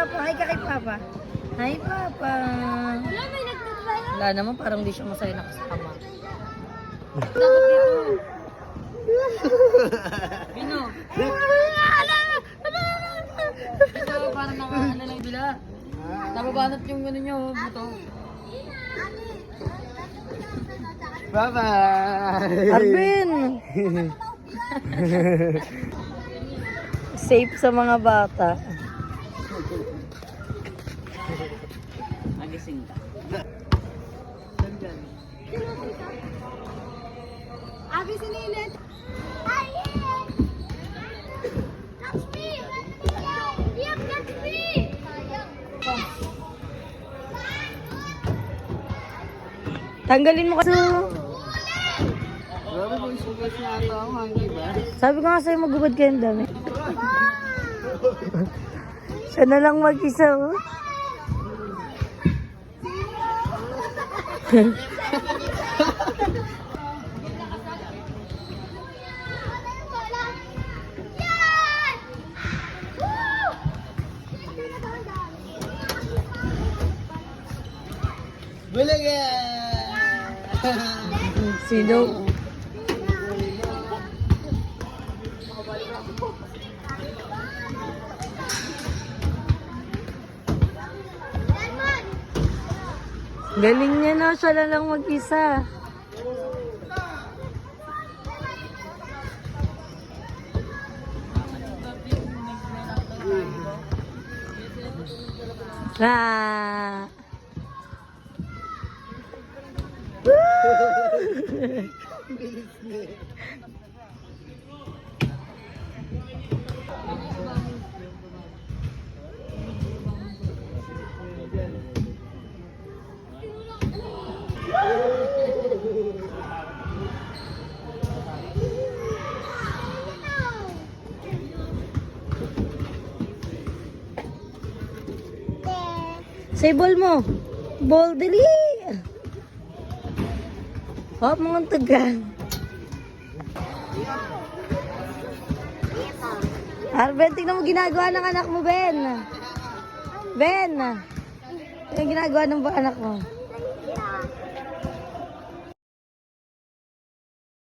Papa. Hi ka kay Papa. Hi, Papa. Wala naman, parang di siya masaya nakasama. Dapat dito. Bino. Ito, parang nakaano lang bila. Nababanat yung gano'n nyo, buto. Bye-bye! Arvin! Safe sa mga bata. Magising ka. Abi sinilit. Ay! Catch me! Yep, catch me! Tanggalin mo kasi. Grabe po yung sugat niya ata ako, hangi ba? Sabi ko nga sa'yo, magubad kayo ng dami. Siya na lang mag-isa, oh. Bulaga! Sino? Galing niya na, siya na lang mag-isa. Ah. Say ball mo. Ball, dali. Hop, mga taga. Arben, tingnan mo ginagawa ng anak mo, Ben. Ben. Yung ginagawa ng anak mo.